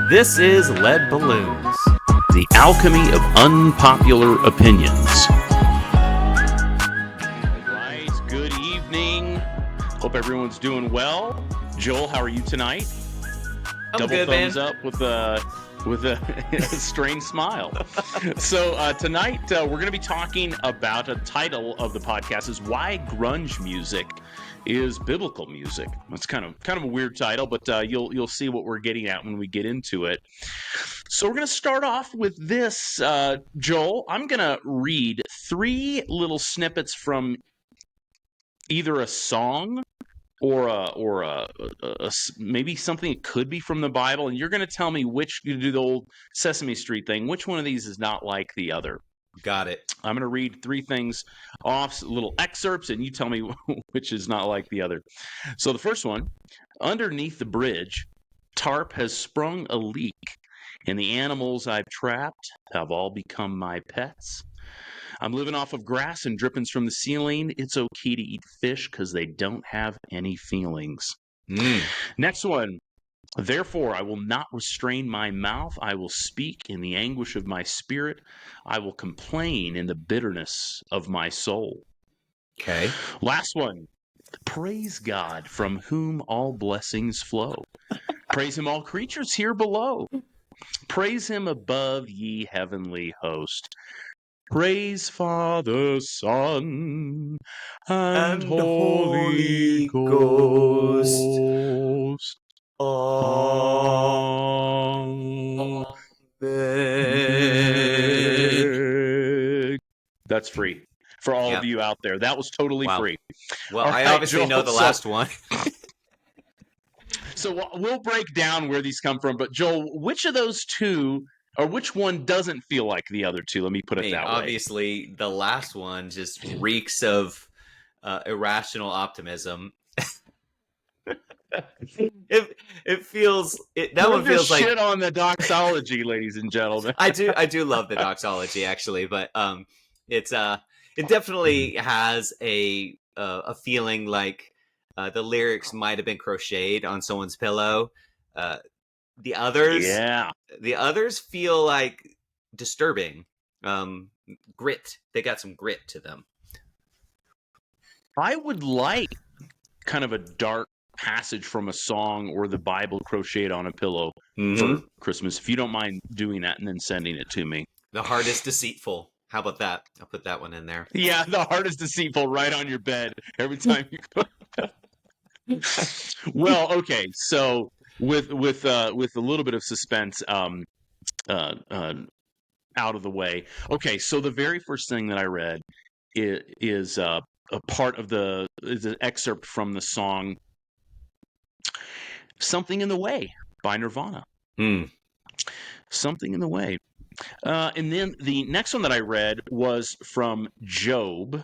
This is Lead Balloons, the alchemy of unpopular opinions. All right, good evening. Hope everyone's doing well. Joel, how are you tonight? I'm Double good, thumbs man. up with a strange smile. So tonight we're going to be talking about a title of the podcast is Why Grunge Music is Biblical Music. That's kind of a weird title, but you'll see what we're getting at when we get into it. So we're going to start off with this, Joel. I'm going to read 3 little snippets from either a song or maybe something that could be from the Bible, and you're going to tell me which, you do the old Sesame Street thing, which one of these is not like the other. Got it. I'm going to read 3 things off, little excerpts, and you tell me which is not like the other. So the first one, underneath the bridge, tarp has sprung a leak, and the animals I've trapped have all become my pets. I'm living off of grass and drippings from the ceiling. It's okay to eat fish because they don't have any feelings. Next one. Therefore, I will not restrain my mouth. I will speak in the anguish of my spirit. I will complain in the bitterness of my soul. Okay. Last one. Praise God, from whom all blessings flow. Praise him, all creatures here below. Praise him above, ye heavenly host. Praise Father, Son, and Holy Ghost. Amen. That's free for all of you out there. That was totally free. Well, all I right, obviously Joel, know the last one. So we'll break down where these come from. But Joel, which of those two, or which one doesn't feel like the other two? Let me put it that way. Obviously, the last one just reeks of irrational optimism. It feels that one feels like shit on the doxology, ladies and gentlemen. I do love the doxology actually, but it definitely has a feeling like the lyrics might have been crocheted on someone's pillow. The others feel like disturbing. Grit. They got some grit to them. I would like kind of a dark passage from a song or the Bible crocheted on a pillow for Christmas. If you don't mind doing that and then sending it to me. The heart is deceitful. How about that? I'll put that one in there. Yeah, the heart is deceitful right on your bed every time you go. Well, okay. So with a little bit of suspense out of the way. Okay, so the very first thing that I read is a part of is an excerpt from the song "Something in the Way" by Nirvana. Something in the Way. And then the next one that I read was from Job.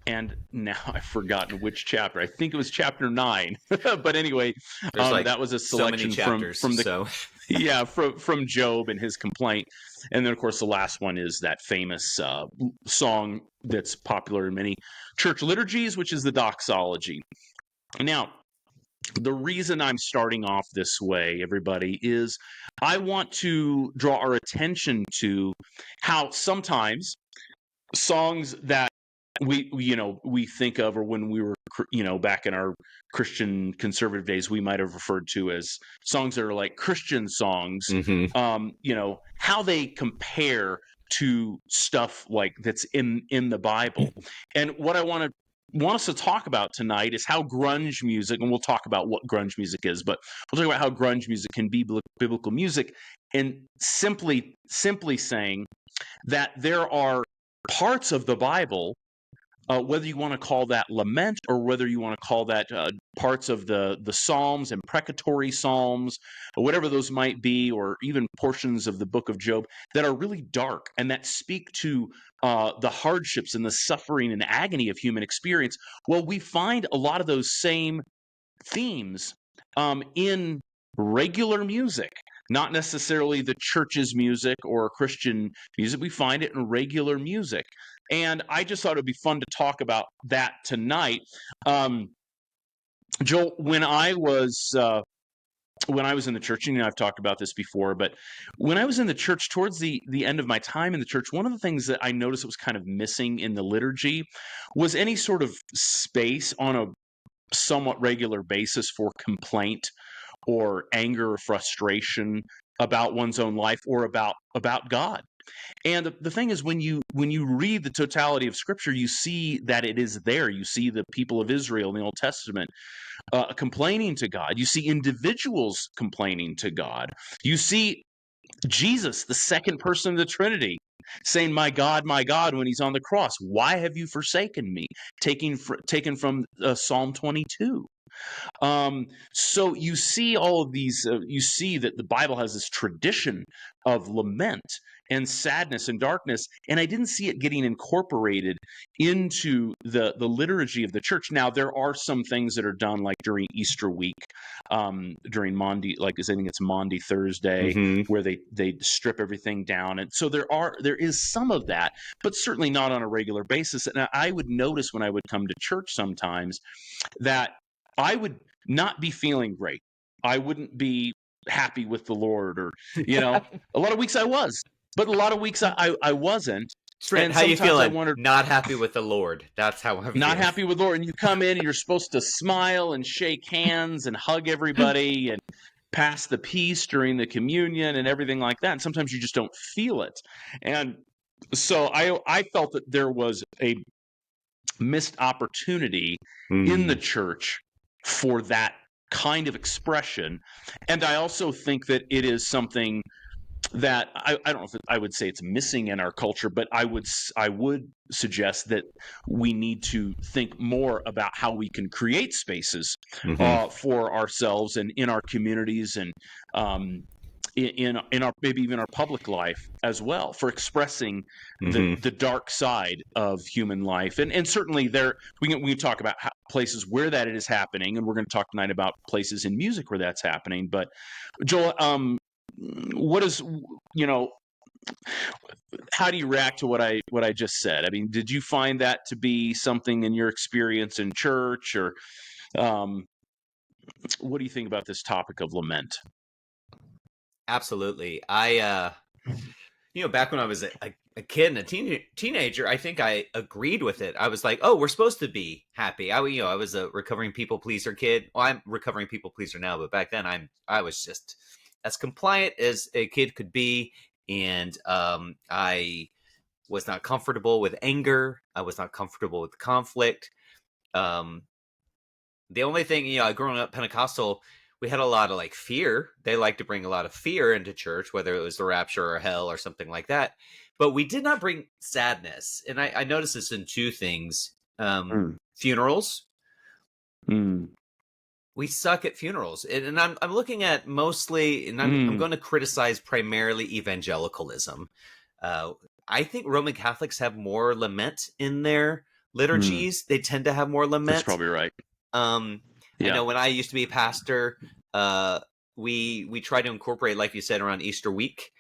And now I've forgotten which chapter. I think it was chapter 9. But anyway, that was a selection from Job and his complaint. And then, of course, the last one is that famous song that's popular in many church liturgies, which is the doxology. Now, the reason I'm starting off this way, everybody, is I want to draw our attention to how sometimes songs that we think of, or when we were back in our Christian conservative days, we might have referred to as songs that are like Christian songs, how they compare to stuff like that's in the Bible. And what I want us to talk about tonight is how grunge music, and we'll talk about what grunge music is, but we'll talk about how grunge music can be biblical music, and simply saying that there are parts of the Bible, whether you want to call that lament or whether you want to call that parts of the Psalms and precatory Psalms, or whatever those might be, or even portions of the book of Job that are really dark and that speak to the hardships and the suffering and agony of human experience. Well, we find a lot of those same themes in regular music. Not necessarily the church's music or Christian music. We find it in regular music. And I just thought it would be fun to talk about that tonight. Joel, when I was when I was in the church, I've talked about this before, but when I was in the church towards the end of my time in the church, one of the things that I noticed was kind of missing in the liturgy was any sort of space on a somewhat regular basis for complaint or anger or frustration about one's own life or about God. And the thing is, when you read the totality of Scripture, you see that it is there. You see the people of Israel in the Old Testament complaining to God. You see individuals complaining to God. You see Jesus, the second person of the Trinity, saying, my God," when he's on the cross. "Why have you forsaken me?" Taken from Psalm 22. So you see all of these, you see that the Bible has this tradition of lament and sadness and darkness, and I didn't see it getting incorporated into the liturgy of the church. Now, there are some things that are done, like during Easter week, during Maundy, like I think it's Maundy Thursday, Mm-hmm. where they strip everything down, and so there is some of that, but certainly not on a regular basis. And I would notice when I would come to church sometimes that I would not be feeling great. I wouldn't be happy with the Lord, or a lot of weeks I was, but a lot of weeks I wasn't. Trent, And how you sometimes I feeling? wondered, Not happy with the Lord. That's how I'm not feeling. happy with the Lord. And you come in and you're supposed to smile and shake hands and hug everybody and pass the peace during the communion and everything like that. And sometimes you just don't feel it. And so I felt that there was a missed opportunity in the church for that kind of expression. And I also think that it is something that I don't know if I would say it's missing in our culture, but I would suggest that we need to think more about how we can create spaces for ourselves and in our communities, and in our, maybe even our public life as well, for expressing the dark side of human life. And certainly there we can talk about places where that it is happening, and we're going to talk tonight about places in music where that's happening. But Joel, what is, how do you react to what I just said? I mean, did you find that to be something in your experience in church, or what do you think about this topic of lament? Absolutely. I back when I was a kid and a teenager, I think I agreed with it. I was like, oh, we're supposed to be happy. I was a recovering people pleaser kid. Well, I'm a recovering people pleaser now, but back then I was just as compliant as a kid could be. And I was not comfortable with anger. I was not comfortable with conflict. The only thing, growing up Pentecostal, we had a lot of like fear. They like to bring a lot of fear into church, whether it was the rapture or hell or something like that. But we did not bring sadness. And I noticed this in two things. Funerals. We suck at funerals. And I'm looking at mostly, and I'm going to criticize primarily evangelicalism. I think Roman Catholics have more lament in their liturgies. They tend to have more lament. That's probably right. I know when I used to be a pastor, we try to incorporate, like you said, around Easter week,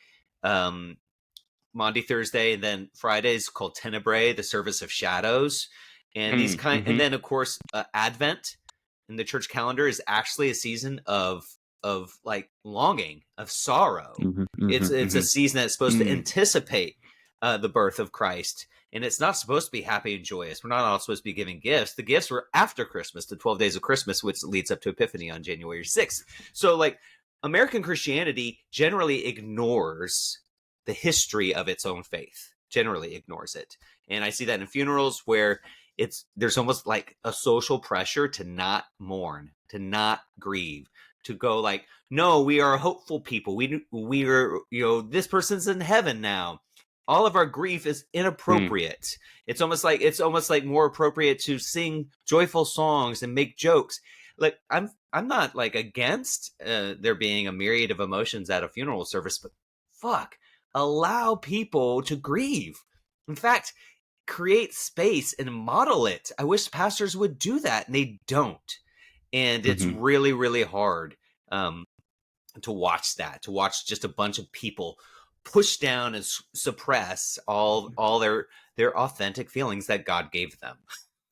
Maundy Thursday, and then Fridays called Tenebrae, the service of shadows, and these and then of course Advent in the church calendar is actually a season of like longing, of sorrow. It's a season that's supposed to anticipate the birth of Christ. And it's not supposed to be happy and joyous. We're not all supposed to be giving gifts. The gifts were after Christmas, the 12 days of Christmas, which leads up to Epiphany on January 6th. So, like, American Christianity generally ignores the history of its own faith, generally ignores it. And I see that in funerals where there's almost like a social pressure to not mourn, to not grieve, to go like, no, we are a hopeful people. We are, this person's in heaven now. All of our grief is inappropriate. It's almost like more appropriate to sing joyful songs and make jokes. Like I'm not like against there being a myriad of emotions at a funeral service, but fuck, allow people to grieve. In fact, create space and model it. I wish pastors would do that, and they don't. And it's really, really hard to watch just a bunch of people push down and suppress all their authentic feelings that God gave them.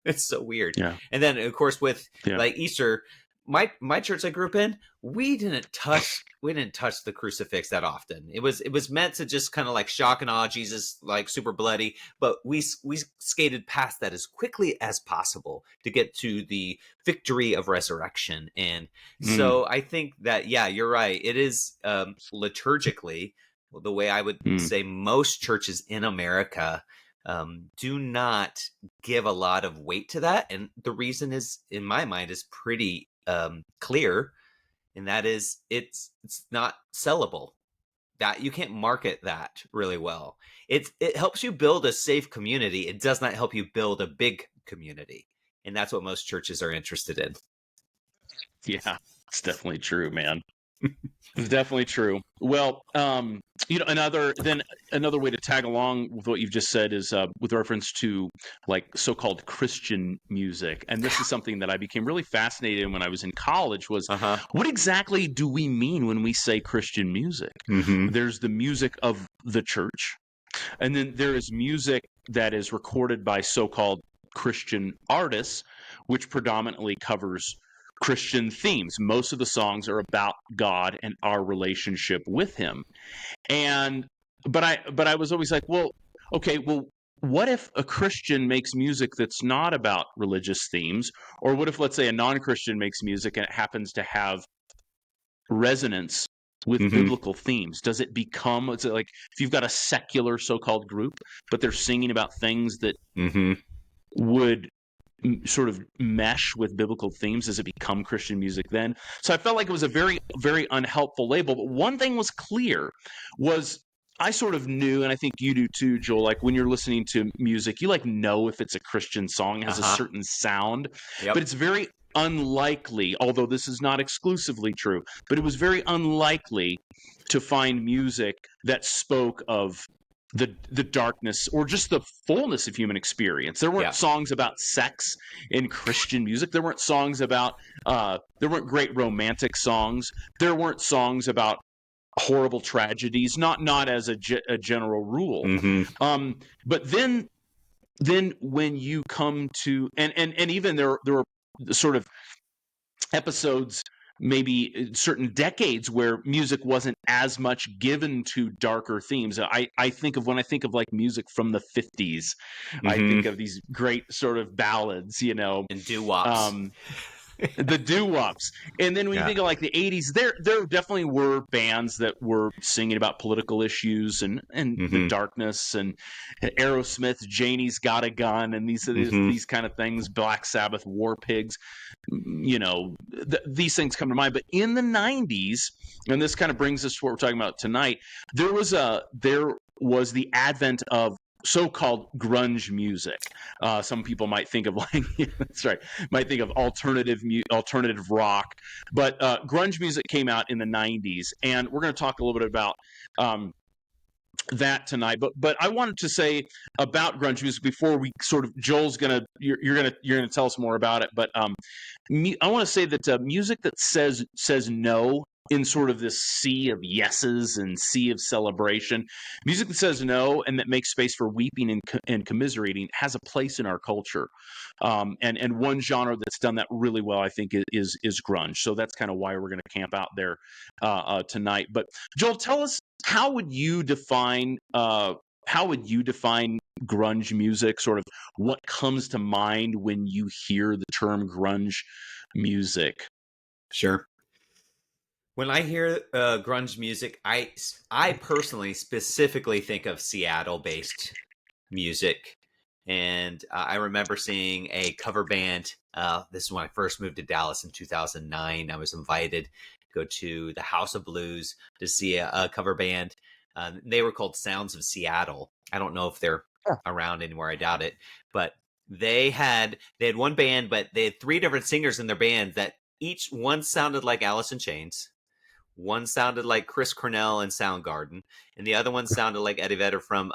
It's so weird. Yeah. And then of course with like Easter, my church I grew up in, we didn't touch the crucifix that often. It was meant to just kind of like shock and awe, Jesus like super bloody, but we skated past that as quickly as possible to get to the victory of resurrection. And so I think that, yeah, you're right. It is liturgically the way I would say most churches in America do not give a lot of weight to that. And the reason is, in my mind, is pretty clear, and that is it's not sellable. That you can't market that really well. It helps you build a safe community. It does not help you build a big community, and that's what most churches are interested in. Yeah, it's definitely true, man. It's definitely true. Well, another way to tag along with what you've just said is with reference to like so-called Christian music, and this is something that I became really fascinated in when I was in college. Was what exactly do we mean when we say Christian music? There's the music of the church, and then there is music that is recorded by so-called Christian artists, which predominantly covers Christian themes. Most of the songs are about God and our relationship with him. But I was always like, well, okay, well, what if a Christian makes music that's not about religious themes? Or what if, let's say, a non-Christian makes music and it happens to have resonance with biblical themes? Does it become, it's like if you've got a secular so-called group, but they're singing about things that would sort of mesh with biblical themes, does it become Christian music then? So I felt like it was a very, very unhelpful label. But one thing was clear was I sort of knew, and I think you do too, Joel, like when you're listening to music, you like know if it's a Christian song, it has a certain sound, but it's very unlikely, although this is not exclusively true, but it was very unlikely to find music that spoke of the darkness or just the fullness of human experience. There weren't songs about sex in Christian music. There weren't songs about there weren't great romantic songs. There weren't songs about horrible tragedies, not as a general rule. But then when you come to and even there were sort of episodes, maybe certain decades, where music wasn't as much given to darker themes. I think of, when I think of like music from the 50s, I think of these great sort of ballads, and doo-wops. The doo-wops. And then when you think of like the 80s, there definitely were bands that were singing about political issues and the darkness, and Aerosmith, Janie's Got a Gun, and these kind of things, Black Sabbath, War Pigs, these things come to mind. But in the 90s, and this kind of brings us to what we're talking about tonight, there was the advent of so-called grunge music. Some people might think of like that's right, might think of alternative rock, but grunge music came out in the 90s, and we're going to talk a little bit about that tonight. But I wanted to say about grunge music before we sort of, Joel's you're gonna tell us more about it, but I want to say that music that says no in sort of this sea of yeses and sea of celebration, music that says no and that makes space for weeping and commiserating has a place in our culture. And one genre that's done that really well, I think, is grunge. So that's kind of why we're going to camp out there tonight. But Joel, tell us, how would you define grunge music? Sort of what comes to mind when you hear the term grunge music? Sure. When I hear grunge music, I personally specifically think of Seattle-based music. And I remember seeing a cover band. This is when I first moved to Dallas in 2009. I was invited to go to the House of Blues to see a cover band. They were called Sounds of Seattle. I don't know if they're around anymore. I doubt it. But they had one band, but they had three different singers in their band that each one sounded like Alice in Chains. One sounded like Chris Cornell and Soundgarden, and the other one sounded like Eddie Vedder from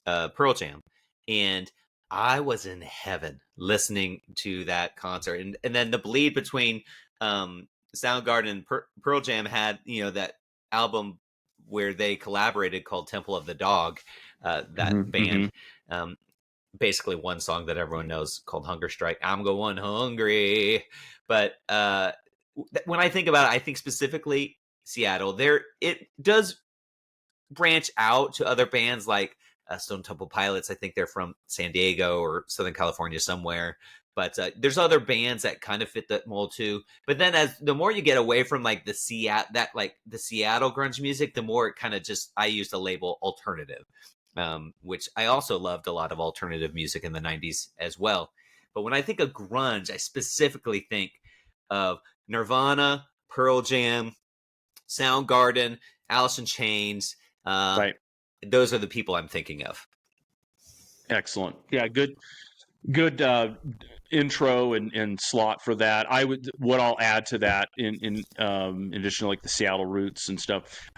Pearl Jam. And I was in heaven listening to that concert. And then the bleed between Soundgarden and Pearl Jam had, that album where they collaborated called Temple of the Dog, that band. basically one song that everyone knows called Hunger Strike. I'm going hungry. But when I think about it, I think specifically Seattle. There, it does branch out to other bands like Stone Temple Pilots. I think they're from San Diego or Southern California somewhere. But there's other bands that kind of fit that mold too. But then, as the more you get away from like the Seattle grunge music, the more it kind of just I use the label alternative, which I also loved a lot of alternative music in the '90s as well. But when I think of grunge, I specifically think of Nirvana, Pearl Jam, Soundgarden, Alice in Chains. Right. Those are the people I'm thinking of. Excellent. Yeah, good intro and slot for that. What I'll add to that in addition to like the Seattle roots and stuff,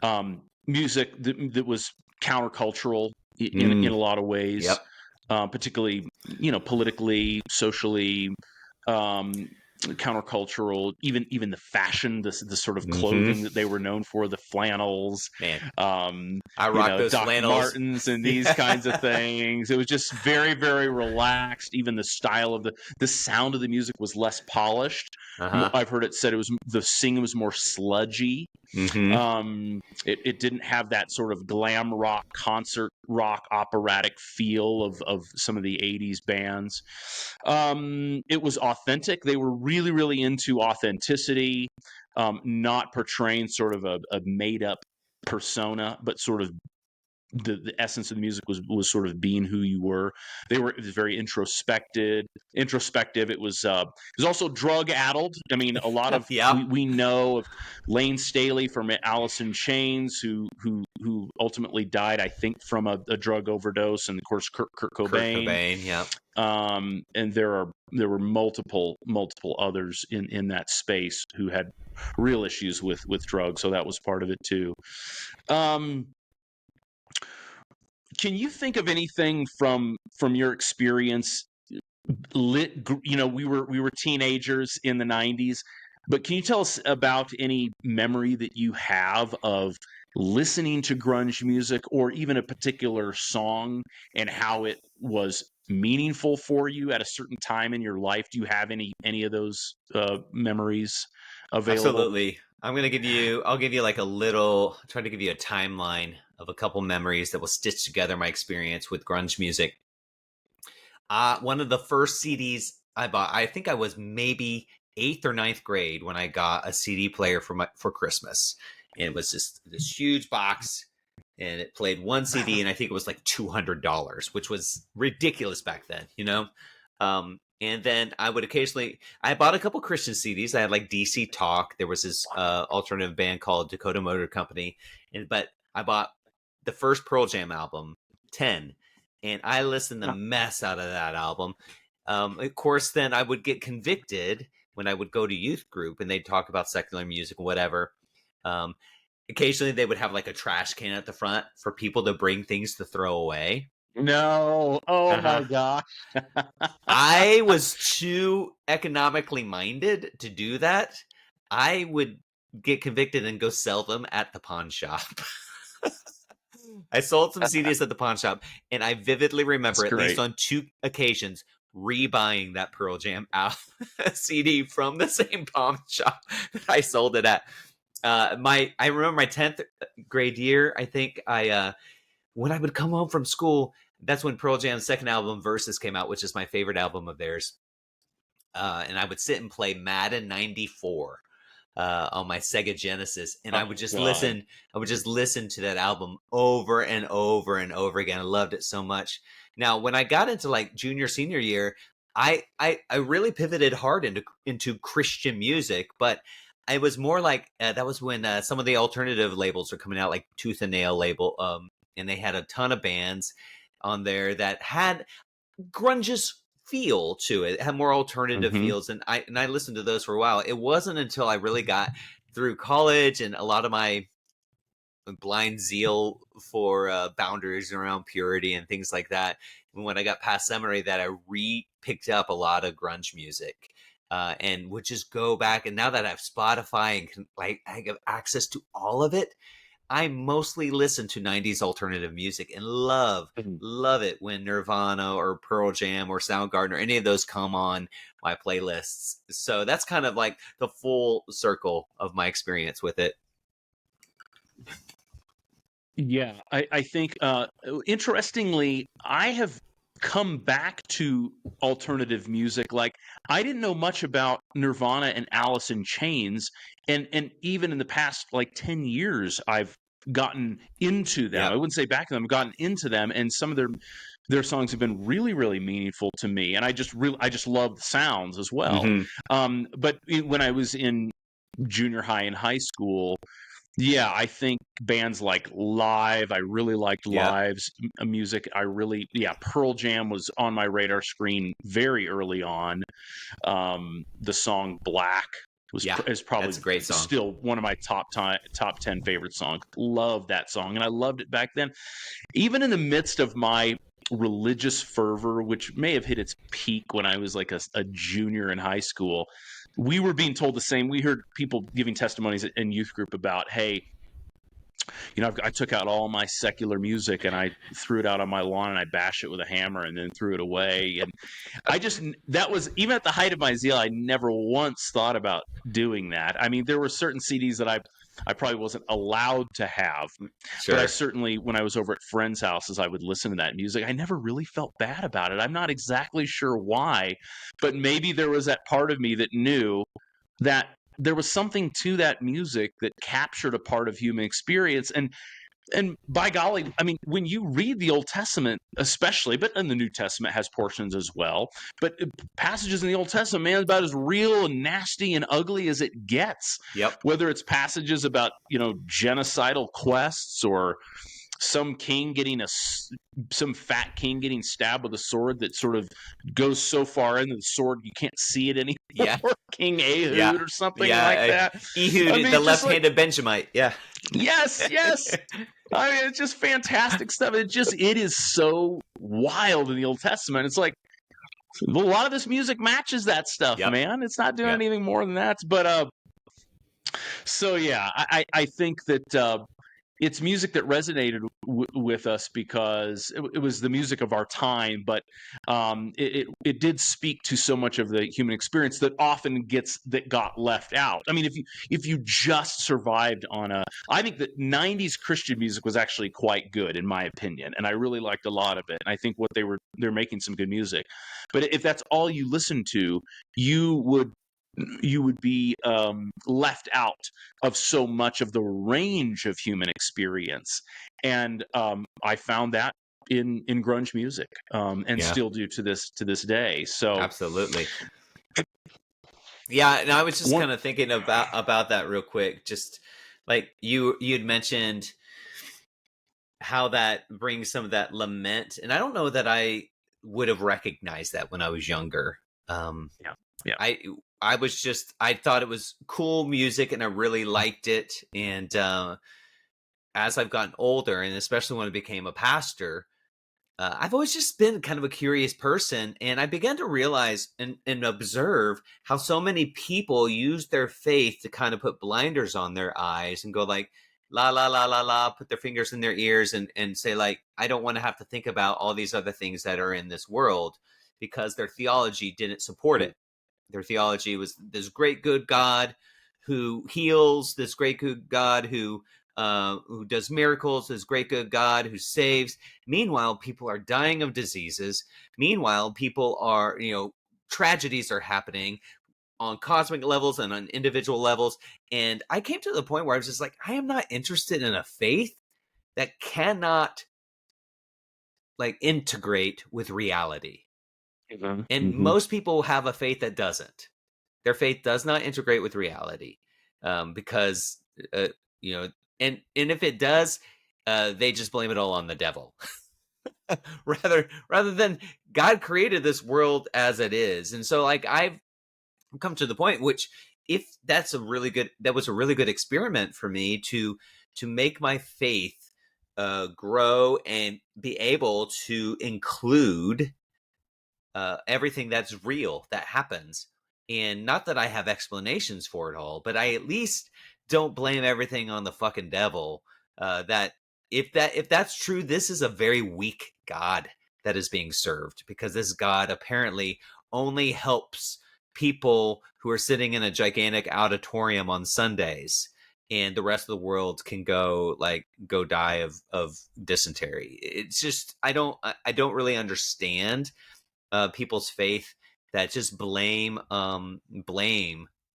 music that was countercultural in a lot of ways. Yep. Particularly, politically, socially, countercultural, even the fashion, the sort of clothing that they were known for, the flannels, man. I rock those Doc flannels. Martens and these kinds of things. It was just very, very relaxed. Even the style of the sound of the music was less polished. I've heard it said the singing was more sludgy. It didn't have that sort of glam rock, concert rock, operatic feel of some of the 80s bands. It was authentic. They were really, really into authenticity, not portraying sort of a made up persona, but sort of the essence of the music was sort of being who you were. It was very introspective. It was also drug addled. I mean, a lot of we know of Lane Staley from Alice in Chains, who ultimately died, I think, from a drug overdose, and of course Kurt Cobain. Yeah. And there were multiple others in that space who had real issues with drugs, so that was part of it too. Can you think of anything from your experience? We were teenagers in the 90s, but can you tell us about any memory that you have of listening to grunge music, or even a particular song, and how it was meaningful for you at a certain time in your life? Do you have any of those memories available? Absolutely. I'll give you like try to give you a timeline of a couple memories that will stitch together my experience with grunge music. One of the first CDs I bought, I think I was maybe 8th or 9th grade when I got a CD player for Christmas. And it was just this huge box, and it played one CD, and I think it was like $200, which was ridiculous back then, and then I bought a couple Christian CDs. I had like DC Talk. There was this alternative band called Dakota Motor Company. But I bought the first Pearl Jam album, 10. And I listened the mess out of that album. Of course, then I would get convicted when I would go to youth group and they'd talk about secular music and whatever. Occasionally they would have like a trash can at the front for people to bring things to throw away. No. Oh my gosh. I was too economically minded to do that. I would get convicted and go sell them at the pawn shop. I sold some CDs at the pawn shop, and I vividly remember at least on 2 occasions rebuying that Pearl Jam CD from the same pawn shop that I sold it at. I remember my 10th grade year. I think when I would come home from school, that's when Pearl Jam's second album, Versus, came out, which is my favorite album of theirs. And I would sit and play Madden 94 on my Sega Genesis, and I would just listen. I would just listen to that album over and over and over again. I loved it so much. Now, when I got into like junior, senior year, I really pivoted hard into Christian music, but I was more like that was when some of the alternative labels were coming out, like Tooth and Nail label, and they had a ton of bands on there that had grunge's feel to it. It had more alternative feels, and I listened to those for a while. It wasn't until I really got through college and a lot of my blind zeal for boundaries around purity and things like that, when I got past seminary, that I picked up a lot of grunge music. And would just go back, and now that I have Spotify and I have access to all of it, I mostly listen to 90s alternative music and love it when Nirvana or Pearl Jam or Soundgarden or any of those come on my playlists. So that's kind of like the full circle of my experience with it. Yeah, I think interestingly, I have come back to alternative music. Like I didn't know much about Nirvana and Alice in Chains, and even in the past like 10 years, I've gotten into them. Yep. I wouldn't say back to them, I've gotten into them, and some of their songs have been really, really meaningful to me, and I just love the sounds as well. But when I was in junior high and high school, yeah, I think bands like Live, I really liked Yep. Live's music. Pearl Jam was on my radar screen very early on. The song Black is probably that's a great song. still one of my top 10 favorite songs. Love that song, and I loved it back then. Even in the midst of my religious fervor, which may have hit its peak when I was like a junior in high school, we were being told the same. We heard people giving testimonies in youth group about, hey, I took out all my secular music and I threw it out on my lawn and I bashed it with a hammer and then threw it away. And that was, even at the height of my zeal, I never once thought about doing that. I mean, there were certain CDs that I probably wasn't allowed to have, Sure. but I certainly, when I was over at friends' houses, I would listen to that music. I never really felt bad about it. I'm not exactly sure why, but maybe there was that part of me that knew that there was something to that music that captured a part of human experience. And by golly, I mean, when you read the Old Testament, especially, but in the New Testament has portions as well, but passages in the Old Testament, man, is about as real and nasty and ugly as it gets. Yep. Whether it's passages about, genocidal quests, or some fat king getting stabbed with a sword that sort of goes so far into the sword you can't see it anymore. Yeah. King Ehud or something like that. Ehud, the left-handed Benjamite. Yeah. Yes. I mean, it's just fantastic stuff. It is so wild in the Old Testament. It's like a lot of this music matches that stuff, man. It's not doing anything more than that. But so yeah, I think that it's music that resonated with us because it was the music of our time, but it did speak to so much of the human experience that often got left out. I mean, if you just survived on I think that 90s Christian music was actually quite good in my opinion, and I really liked a lot of it. And I think they're making some good music. But if that's all you listen to, you would be left out of so much of the range of human experience. And I found that in grunge music, and still do to this day. So absolutely. Yeah, and I was just kind of thinking about that real quick. Just like you'd mentioned how that brings some of that lament, and I don't know that I would have recognized that when I was younger. I thought it was cool music and I really liked it. And as I've gotten older, and especially when I became a pastor, I've always just been kind of a curious person. And I began to realize and observe how so many people use their faith to kind of put blinders on their eyes and go like, la, la, la, la, la, put their fingers in their ears and say like, I don't want to have to think about all these other things that are in this world, because their theology didn't support it. Their theology was this great good God who heals, this great good God who does miracles, this great good God who saves. Meanwhile, people are dying of diseases. Meanwhile, people are, tragedies are happening on cosmic levels and on individual levels. And I came to the point where I was just like, I am not interested in a faith that cannot like integrate with reality. And most people have a faith that doesn't. Their faith does not integrate with reality, because and if it does, they just blame it all on the devil, rather than God created this world as it is. And so, like, I've come to the point which, if that was a really good experiment for me to make my faith grow and be able to include everything that's real that happens. And not that I have explanations for it all, but I at least don't blame everything on the fucking devil, that if that's true, this is a very weak God that is being served, because this God apparently only helps people who are sitting in a gigantic auditorium on Sundays, and the rest of the world can go die of dysentery. It's just I don't really understand people's faith that just blame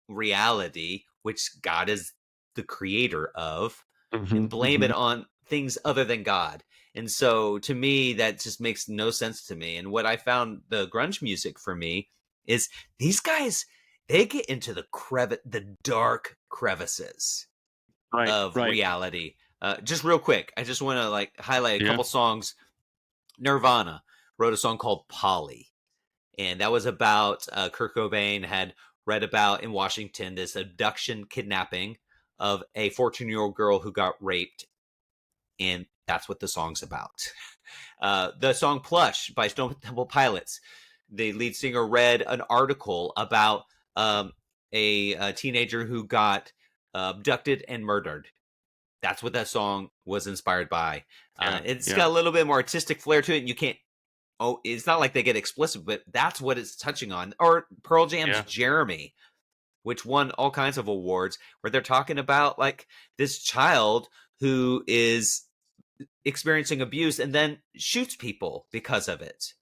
reality, which God is the creator of, and blame it on things other than God. And so to me, that just makes no sense to me. And what I found the grunge music for me is these guys, they get into the dark crevices of Right. reality. Just real quick, I just want to highlight a couple songs. Nirvana wrote a song called Polly, and that was about Kurt Cobain had read about in Washington this abduction, kidnapping of a 14-year-old girl who got raped, and that's what the song's about. The song Plush by Stone Temple Pilots, the lead singer read an article about a teenager who got abducted and murdered. That's what that song was inspired by. It's got a little bit more artistic flair to it, and you can't it's not like they get explicit, but that's what it's touching on. Or Pearl Jam's Jeremy, which won all kinds of awards, where they're talking about this child who is experiencing abuse and then shoots people because of it.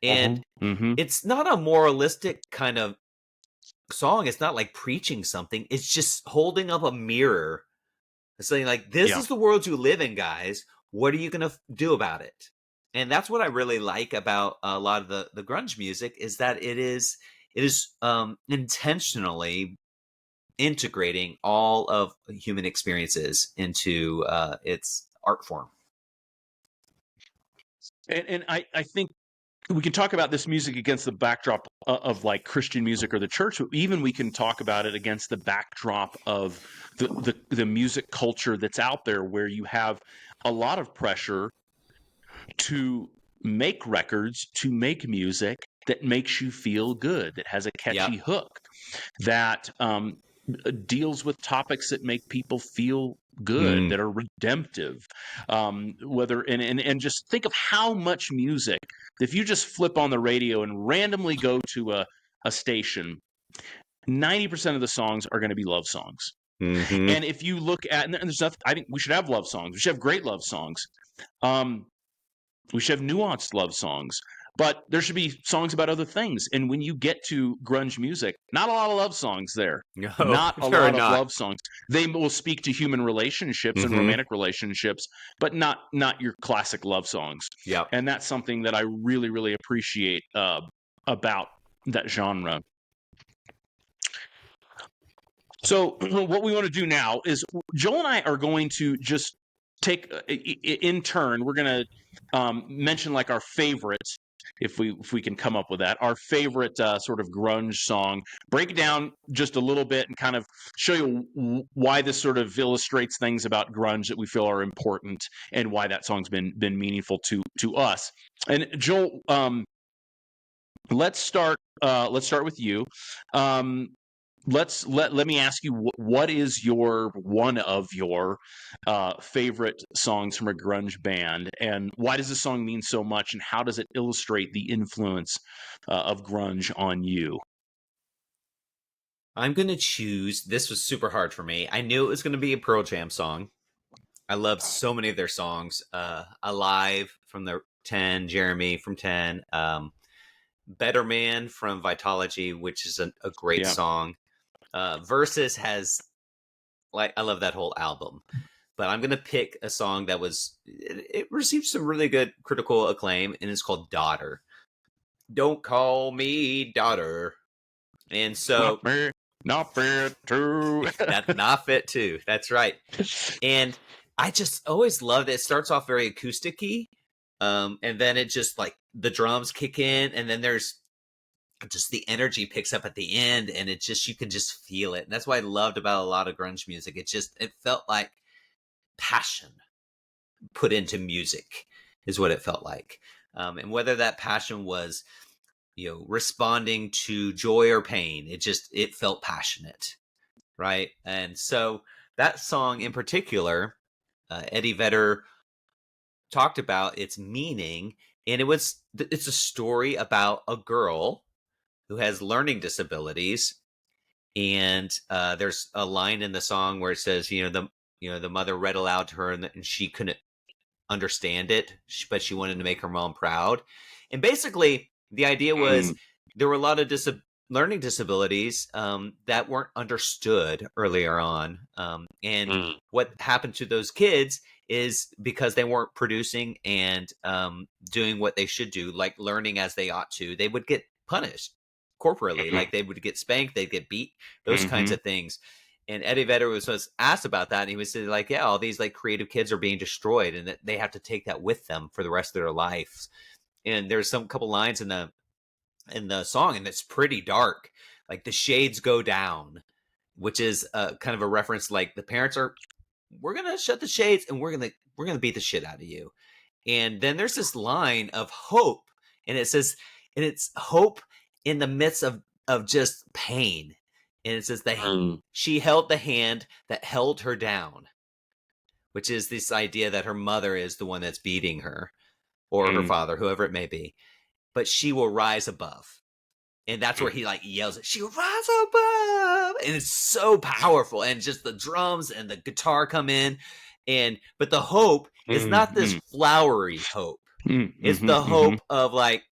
And it's not a moralistic kind of song. It's not like preaching something. It's just holding up a mirror, saying this is the world you live in, guys. What are you going to do about it? And that's what I really like about a lot of the grunge music, is that it is intentionally integrating all of human experiences into its art form. And I think we can talk about this music against the backdrop of Christian music or the church. Even we can talk about it against the backdrop of the music culture that's out there, where you have a lot of pressure to make records, to make music that makes you feel good, that has a catchy hook, that deals with topics that make people feel good, that are redemptive. And just think of how much music, if you just flip on the radio and randomly go to a station, 90% of the songs are going to be love songs. And if you look at, and there's nothing, I think we should have love songs. We should have great love songs. We should have nuanced love songs, but there should be songs about other things. And when you get to grunge music, not a lot of love songs there. No, not a lot of love songs. They will speak to human relationships and romantic relationships, but not your classic love songs. Yeah. And that's something that I really, really appreciate about that genre. So what we want to do now is Joel and I are going to just take in turn. We're going to mention our favorites, if we can come up with that, our favorite sort of grunge song, break it down just a little bit and kind of show you why this sort of illustrates things about grunge that we feel are important and why that song's been meaningful to us. And Joel, let's start with you. Let me ask you, what is one of your favorite songs from a grunge band, and why does this song mean so much, and how does it illustrate the influence of grunge on you? I'm gonna choose. This was super hard for me. I knew it was gonna be a Pearl Jam song. I love so many of their songs. Alive from the 10, Jeremy from 10, Better Man from Vitology, which is a great song. Versus has, I love that whole album, but I'm gonna pick a song that it received some really good critical acclaim, and it's called Daughter. Don't call me daughter. And so not fit too. That's not fit too. That's right. And I just always loved it. It starts off very acoustic-y, and then it just the drums kick in, and then there's just the energy picks up at the end, and it just, you can just feel it. And that's what I loved about a lot of grunge music. It felt like passion put into music is what it felt like. And whether that passion was, responding to joy or pain, it felt passionate. Right. And so that song in particular, Eddie Vedder talked about its meaning, and it's a story about a girl who has learning disabilities. And there's a line in the song where it says, the mother read aloud to her, and she couldn't understand it, but she wanted to make her mom proud. And basically, the idea was there were a lot of learning disabilities that weren't understood earlier on. And what happened to those kids is because they weren't producing and doing what they should do, like learning as they ought to, they would get punished corporally. Like they would get spanked, they'd get beat, those kinds of things. And Eddie Vedder was asked about that, and he was like, yeah, all these like creative kids are being destroyed, and that they have to take that with them for the rest of their lives. And there's some couple lines in the song, and it's pretty dark. Like the shades go down, which is kind of a reference, like the parents we're gonna shut the shades, and we're gonna beat the shit out of you. And then there's this line of hope, and it says, and it's hope in the midst of just pain. And it says that she held the hand that held her down, which is this idea that her mother is the one that's beating her, or her father, whoever it may be. But she will rise above. And that's where he like yells it, she will rise above. And it's so powerful. And just the drums and the guitar come in. But the hope is not this flowery hope. It's the hope of like,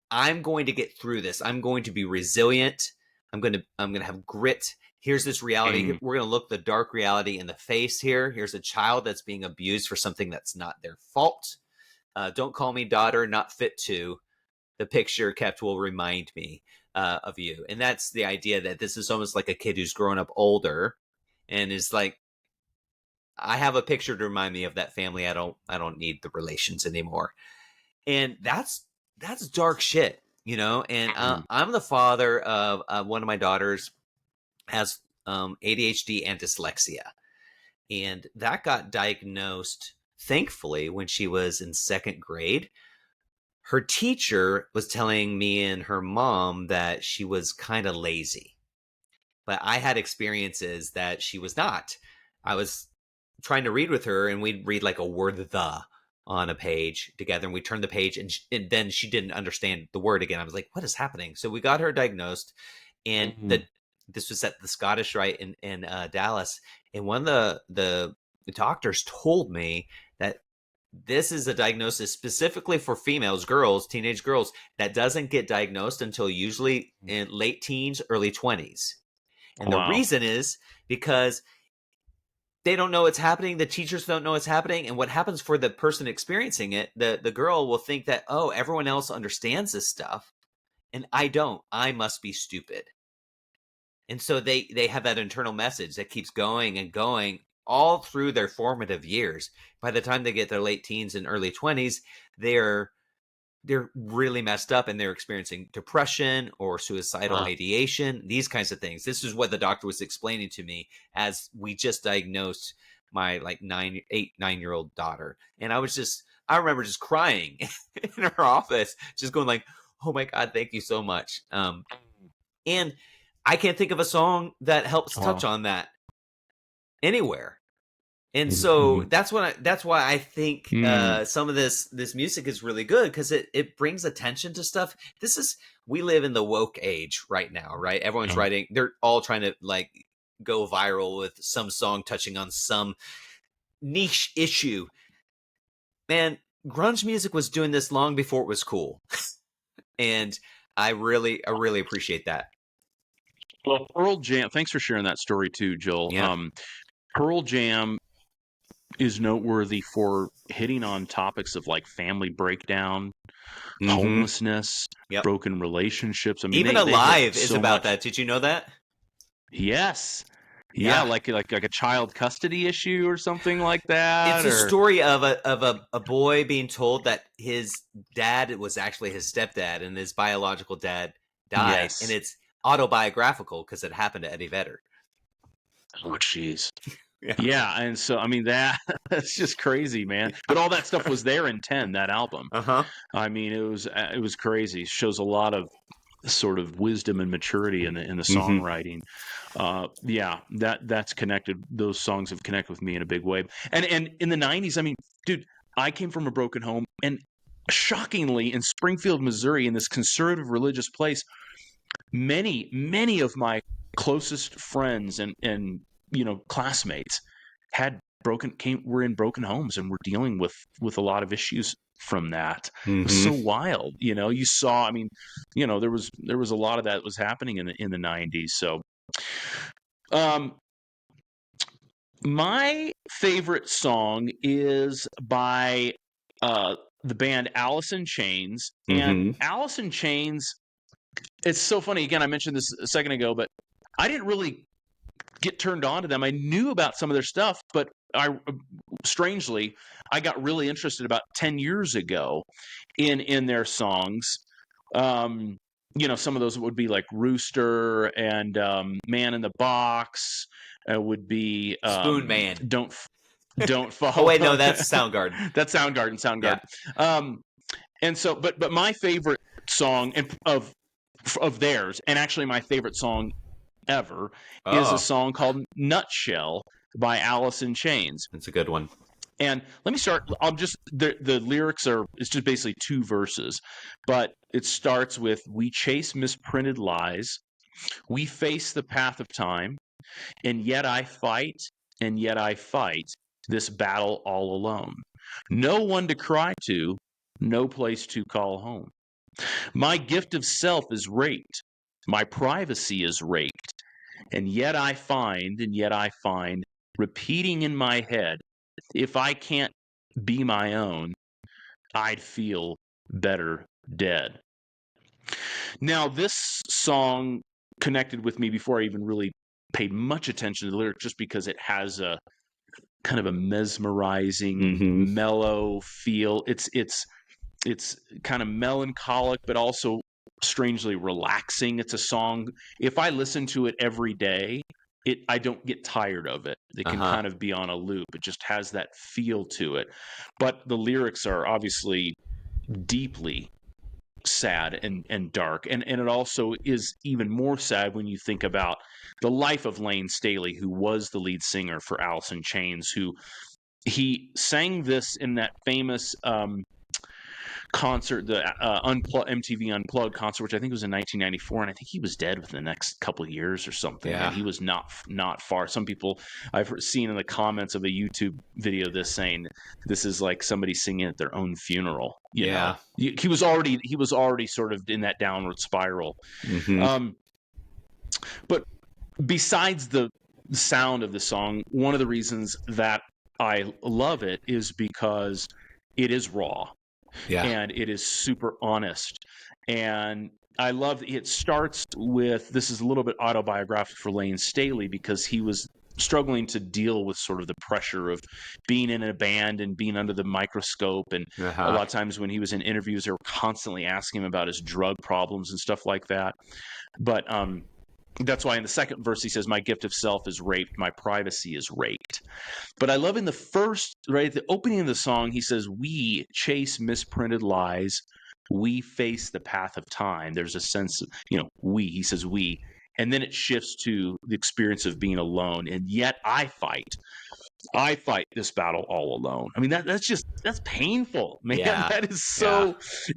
I'm going to get through this. I'm going to be resilient. I'm going to have grit. Here's this reality. We're going to look the dark reality in the face here. Here's a child that's being abused for something that's not their fault. Don't call me daughter, not fit to. The picture kept will remind me of you. And that's the idea that this is almost like a kid who's grown up older and is like, I have a picture to remind me of that family. I don't need the relations anymore. And that's dark shit, and I'm the father of one of my daughters has ADHD and dyslexia. And that got diagnosed, thankfully, when she was in second grade. Her teacher was telling me and her mom that she was kind of lazy. But I had experiences that she was not. I was trying to read with her, and we'd read like a word "the" on a page together, and we turned the page, and then she didn't understand the word again. I was like, what is happening? So we got her diagnosed, and this was at the Scottish Rite in Dallas, and one of the doctors told me that this is a diagnosis specifically for females, girls, teenage girls, that doesn't get diagnosed until usually in late teens, early 20s. And the reason is because they don't know what's happening. The teachers don't know what's happening. And what happens for the person experiencing it, the girl will think that, oh, everyone else understands this stuff. And I don't. I must be stupid. And so they have that internal message that keeps going and going all through their formative years. By the time they get their late teens and early 20s, they're really messed up, and they're experiencing depression or suicidal ideation, these kinds of things. This is what the doctor was explaining to me as we just diagnosed my like 9-year-old daughter. And I remember just crying in her office, just going like, oh my God, thank you so much. And I can't think of a song that helps touch on that anywhere. And so that's why I think some of this music is really good, because it brings attention to stuff. We live in the woke age right now, right? Everyone's writing, they're all trying to like go viral with some song touching on some niche issue. Man, grunge music was doing this long before it was cool. And I really appreciate that. Well, Pearl Jam, thanks for sharing that story too, Joel. Yeah. Pearl Jam is noteworthy for hitting on topics of like family breakdown, homelessness, broken relationships. I mean, even Alive is about that. Did you know that? Yes. Yeah, like a child custody issue or something like that. It's a story of a boy being told that his dad was actually his stepdad, and his biological dad died. Yes. And it's autobiographical because it happened to Eddie Vedder. Oh, jeez. Yeah, and so I mean that's just crazy, man. But all that stuff was there in 10, that album. I mean, it was crazy. It shows a lot of sort of wisdom and maturity in the songwriting. That's connected. Those songs have connected with me in a big way. And in the 90s, I mean, dude, I came from a broken home, and shockingly, in Springfield, Missouri, in this conservative religious place, many of my closest friends and classmates were in broken homes and were dealing with a lot of issues from that. It was so wild. You saw, I mean, there was a lot of that was happening in the 90s. So my favorite song is by the band Alice in Chains. And Alice in Chains, it's so funny. Again, I mentioned this a second ago, but I didn't really get turned on to them. I knew about some of their stuff, but strangely, I got really interested about 10 years ago in their songs. Some of those would be like Rooster and Man in the Box. Would be Spoon Man. Don't Fall. Oh wait, no, that's Soundgarden. That's Soundgarden. Yeah. And so, but my favorite song of theirs, and actually my favorite song ever, is a song called Nutshell by Alice in Chains. That's a good one. And let me start. The lyrics it's just basically two verses, but it starts with, "We chase misprinted lies, we face the path of time, and yet I fight this battle all alone. No one to cry to, no place to call home. My gift of self is raped, my privacy is raked, and yet I find, repeating in my head, if I can't be my own, I'd feel better dead." Now, this song connected with me before I even really paid much attention to the lyrics, just because it has a kind of a mesmerizing, mellow feel. It's kind of melancholic, but also strangely relaxing. It's a song, if I listen to it every day, I don't get tired of it. It can kind of be on a loop. It just has that feel to it. But the lyrics are obviously deeply sad and dark. And it also is even more sad when you think about the life of Lane Staley, who was the lead singer for Alice in Chains, who he sang this in that famous concert, the MTV Unplugged concert, which I think was in 1994, and I think he was dead within the next couple of years or something. Yeah. And he was not far. Some people I've seen in the comments of a YouTube video this saying this is like somebody singing at their own funeral. You know? He was already sort of in that downward spiral. But besides the sound of the song, one of the reasons that I love it is because it is raw. Yeah. And it is super honest. And I love it starts with, this is a little bit autobiographical for Lane Staley, because he was struggling to deal with sort of the pressure of being in a band and being under the microscope. And a lot of times when he was in interviews, they were constantly asking him about his drug problems and stuff like that. But that's why in the second verse he says, "My gift of self is raped, my privacy is raked." But I love in the first, right at the opening of the song, he says, "We chase misprinted lies, we face the path of time." There's a sense of, he says we, and then it shifts to the experience of being alone. And yet I fight this battle all alone. I mean, that's painful, man. Yeah. That is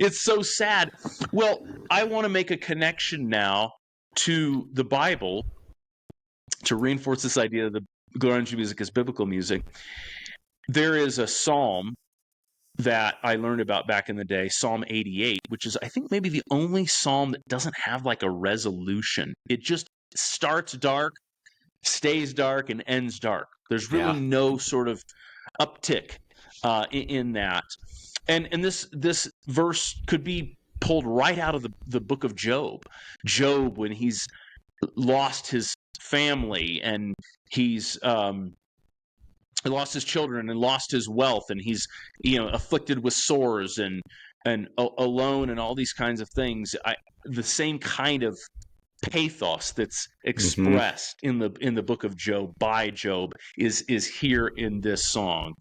it's so sad. Well, I want to make a connection now to the Bible to reinforce this idea that the grunge music is biblical music. There is a psalm that I learned about back in the day, Psalm 88, which is, I think, maybe the only psalm that doesn't have like a resolution. It just starts dark, stays dark, and ends dark. There's really no sort of uptick in that. And this verse could be pulled right out of the book of Job. Job, when he's lost his family and he's lost his children and lost his wealth, and he's afflicted with sores and alone and all these kinds of things. The same kind of pathos that's expressed in the book of Job by Job is here in this song.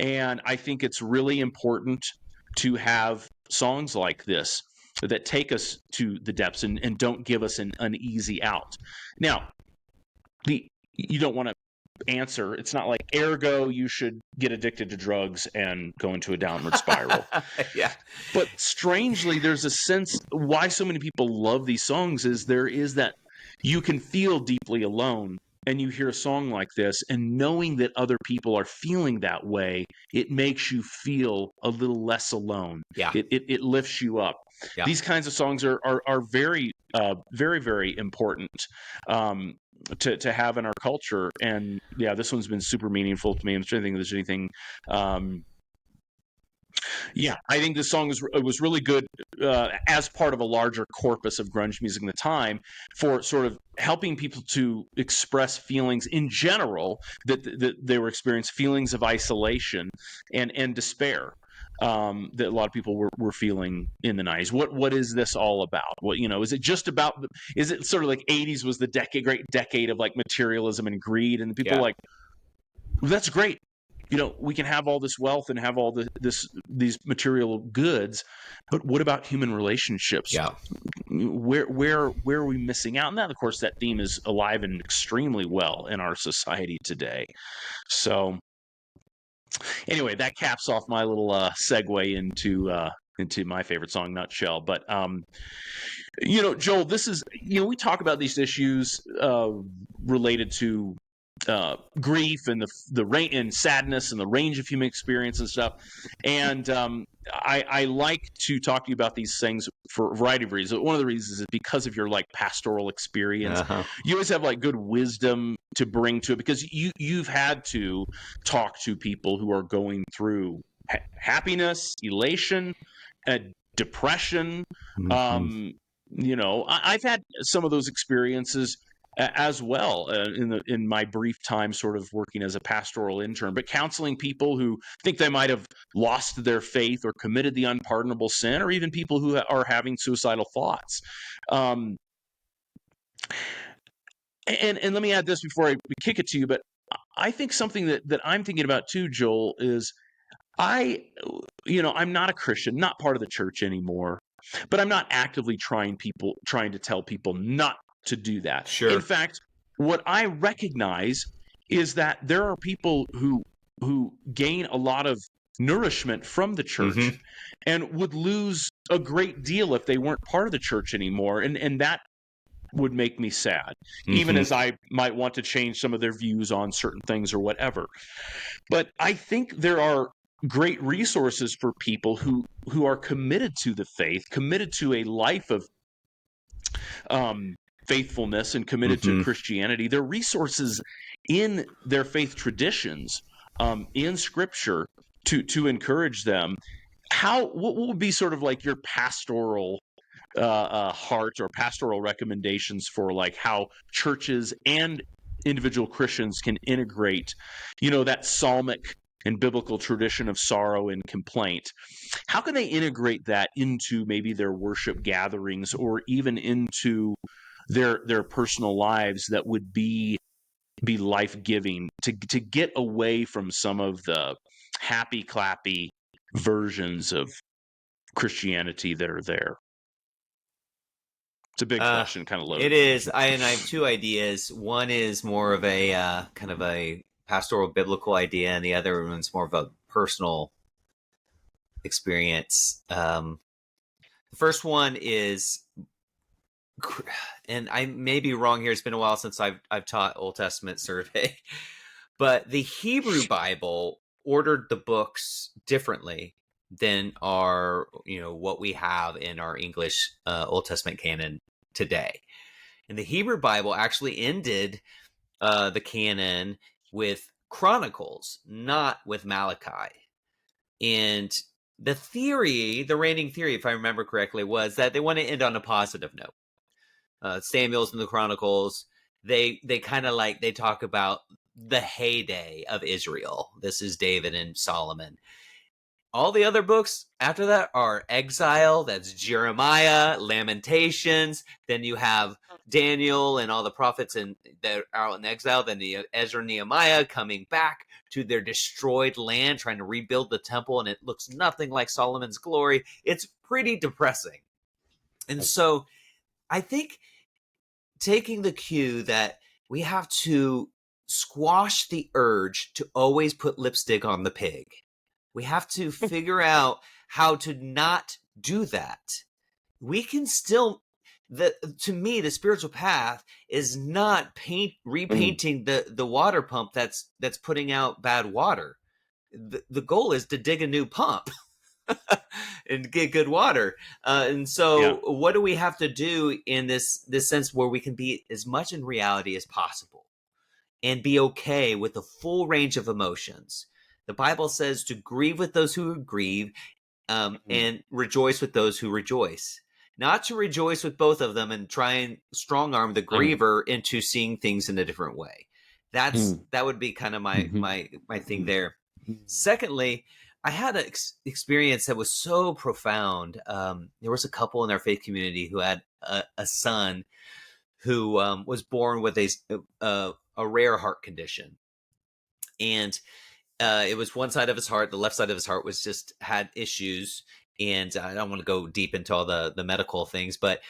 And I think it's really important to have songs like this. that take us to the depths and don't give us an easy out. Now, you don't want to answer. It's not like, ergo, you should get addicted to drugs and go into a downward spiral. Yeah. But strangely, there's a sense why so many people love these songs is there is that you can feel deeply alone, and you hear a song like this, and knowing that other people are feeling that way, it makes you feel a little less alone. Yeah. It lifts you up. Yeah. These kinds of songs are very, very, very important to have in our culture. And yeah, this one's been super meaningful to me. I'm trying to think if there's anything. Yeah, I think this song was really good as part of a larger corpus of grunge music in the time for sort of helping people to express feelings in general that they were experiencing, feelings of isolation and despair that a lot of people were feeling in the 90s. What is this all about? What, is it just about, is it sort of like 80s was the great decade of like materialism and greed, and people like, well, that's great. We can have all this wealth and have all these material goods, but what about human relationships? Yeah. Where are we missing out? And that, of course, that theme is alive and extremely well in our society today. So anyway, that caps off my little segue into my favorite song, Nutshell. But Joel, this is, we talk about these issues related to grief and the range and sadness and the range of human experience and stuff. And I like to talk to you about these things for a variety of reasons. One of the reasons is because of your like pastoral experience. You always have like good wisdom to bring to it, because you've had to talk to people who are going through happiness, elation, depression. I've had some of those experiences as well in my brief time sort of working as a pastoral intern, but counseling people who think they might have lost their faith or committed the unpardonable sin, or even people who are having suicidal thoughts. And let me add this before I kick it to you, but I think something that I'm thinking about too, Joel, is I'm not a Christian, not part of the church anymore, but I'm not actively trying to tell people not to do that. Sure. In fact, what I recognize is that there are people who gain a lot of nourishment from the church and would lose a great deal if they weren't part of the church anymore. And that would make me sad, even as I might want to change some of their views on certain things or whatever. But I think there are great resources for people who are committed to the faith, committed to a life of faithfulness, and committed to Christianity. There are resources in their faith traditions, in Scripture, to encourage them. What would be sort of like your pastoral heart or pastoral recommendations for like how churches and individual Christians can integrate, that psalmic and biblical tradition of sorrow and complaint? How can they integrate that into maybe their worship gatherings, or even into their personal lives that would be life-giving, to get away from some of the happy clappy versions of Christianity that are there? It's a big question, kind of loaded. It is. I have two ideas. One is more of a kind of a pastoral biblical idea, and the other one's more of a personal experience. The first one is, and I may be wrong here, it's been a while since I've taught Old Testament survey, but the Hebrew Bible ordered the books differently than what we have in our English Old Testament canon today. And the Hebrew Bible actually ended the canon with Chronicles, not with Malachi. And the reigning theory, if I remember correctly, was that they want to end on a positive note. Samuel's and the Chronicles, they kind of like, they talk about the heyday of Israel. This is David and Solomon. All the other books after that are exile. That's Jeremiah, Lamentations. Then you have Daniel and all the prophets that are out in exile. Then the Ezra and Nehemiah coming back to their destroyed land, trying to rebuild the temple, and it looks nothing like Solomon's glory. It's pretty depressing. And so I think taking the cue that we have to squash the urge to always put lipstick on the pig. We have to figure out how to not do that. We can still, to me, the spiritual path is not repainting the water pump that's putting out bad water. The goal is to dig a new pump and get good water. And so what do we have to do in this sense where we can be as much in reality as possible and be okay with the full range of emotions? The Bible says to grieve with those who grieve, and rejoice with those who rejoice. Not to rejoice with both of them and try and strong arm the griever into seeing things in a different way. That would be kind of my thing there. Secondly, I had an experience that was so profound. There was a couple in our faith community who had a son who was born with a rare heart condition, and it was one side of his heart. The left side of his heart was just had issues, and I don't want to go deep into all the medical things, but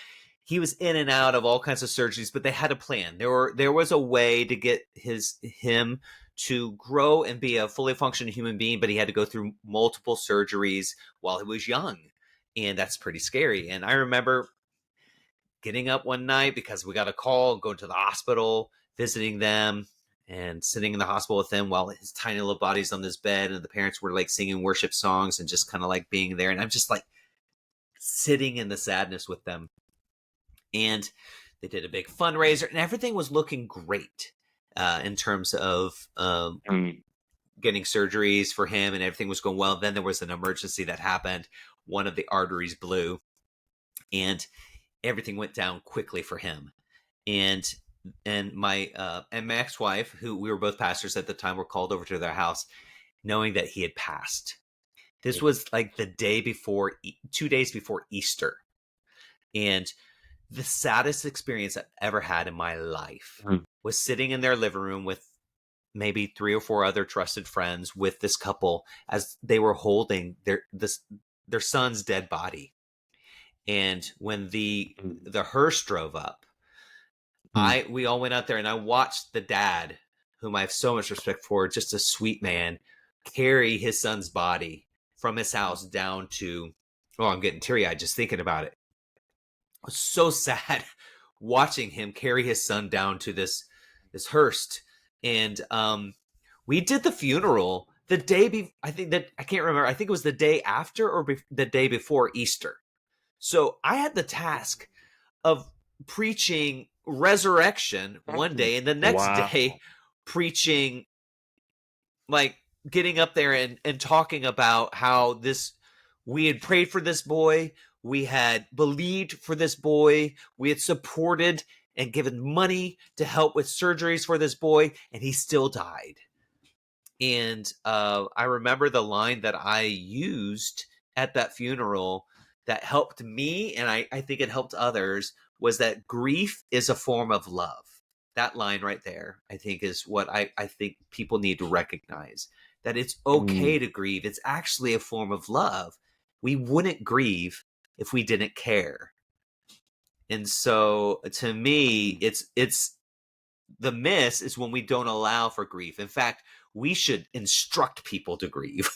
he was in and out of all kinds of surgeries. But they had a plan. There was a way to get him to grow and be a fully functioning human being, but he had to go through multiple surgeries while he was young, and that's pretty scary. And I remember getting up one night because we got a call, going to the hospital, visiting them, and sitting in the hospital with him while his tiny little body's on this bed, and the parents were like singing worship songs and just kind of like being there. And I'm just like sitting in the sadness with them. And they did a big fundraiser, and everything was looking great in terms of getting surgeries for him, and everything was going well. Then there was an emergency that happened. One of the arteries blew, and everything went down quickly for him. And my ex-wife, who we were both pastors at the time, were called over to their house knowing that he had passed. This was like the day before, 2 days before Easter. And the saddest experience I've ever had in my life was sitting in their living room with maybe 3 or 4 other trusted friends with this couple as they were holding their son's dead body. And when the hearse drove up, we all went out there, and I watched the dad, whom I have so much respect for, just a sweet man, carry his son's body from his house down to, I'm getting teary-eyed just thinking about it. It was so sad watching him carry his son down to this hearse. And we did the funeral the day I can't remember. I think it was the day after or the day before Easter. So I had the task of preaching resurrection one day, and the next day preaching, like getting up there and talking about how we had prayed for this boy, we had believed for this boy, we had supported and given money to help with surgeries for this boy, and he still died. And I remember the line that I used at that funeral that helped me, and I think it helped others, was that grief is a form of love. That line right there, I think, is what I think people need to recognize. That it's okay to grieve. It's actually a form of love. We wouldn't grieve if we didn't care. And so, to me, it's the miss is when we don't allow for grief. In fact, we should instruct people to grieve.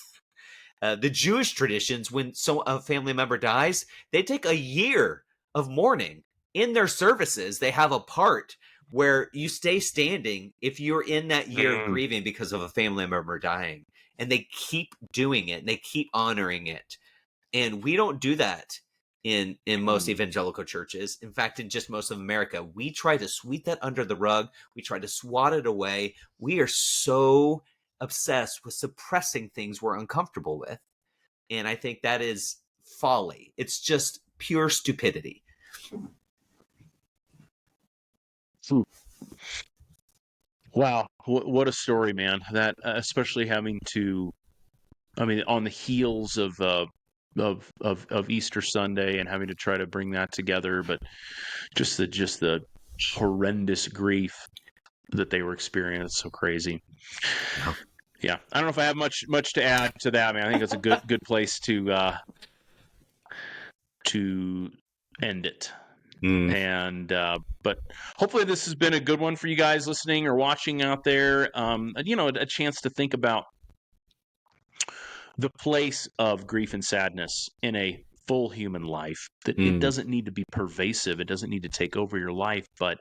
The Jewish traditions, when a family member dies, they take a year of mourning. In their services, they have a part where you stay standing if you're in that year of grieving because of a family member dying. And they keep doing it, and they keep honoring it. And we don't do that in most evangelical churches. In fact, in just most of America, we try to sweep that under the rug. We try to swat it away. We are so obsessed with suppressing things we're uncomfortable with. And I think that is folly. It's just pure stupidity. Wow, what a story, man! That especially having to, on the heels of Easter Sunday and having to try to bring that together, but just the horrendous grief that they were experiencing, so crazy. Yeah, I don't know if I have much to add to that. I think it's a good place to end it. Mm. And but hopefully this has been a good one for you guys listening or watching out there. A chance to think about the place of grief and sadness in a full human life. That it doesn't need to be pervasive. It doesn't need to take over your life, but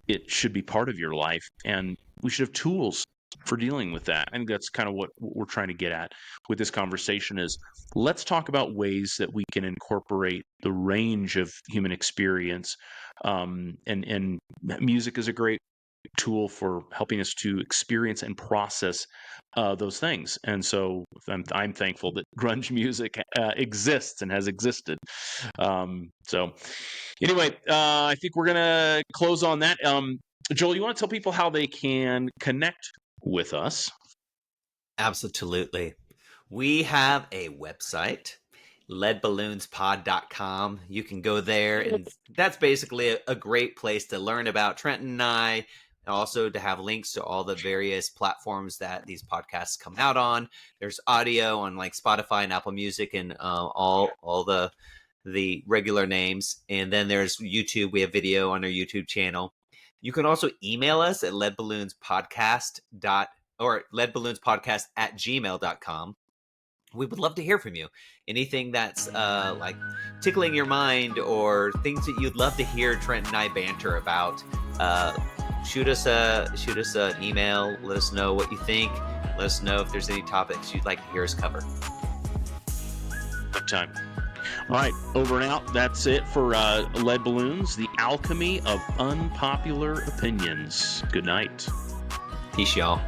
it should be part of your life. And we should have tools for dealing with that. I think that's kind of what we're trying to get at with this conversation is let's talk about ways that we can incorporate the range of human experience. And music is a great tool for helping us to experience and process those things. And so I'm thankful that grunge music exists and has existed. So anyway, I think we're going to close on that. Joel, you want to tell people how they can connect with us? Absolutely. We have a website, leadballoonspod.com. You can go there, and that's basically a great place to learn about Trenton and I, and also to have links to all the various platforms that these podcasts come out on. There's audio on like Spotify and Apple Music and all the regular names. And then there's YouTube. We have video on our YouTube channel. You can also email us at leadballoonspodcast@gmail.com. We would love to hear from you. Anything that's like tickling your mind or things that you'd love to hear Trent and I banter about, shoot us an email. Let us know what you think. Let us know if there's any topics you'd like to hear us cover. Good time. All right, over and out. That's it for Lead Balloons, the alchemy of unpopular opinions. Good night. Peace, y'all.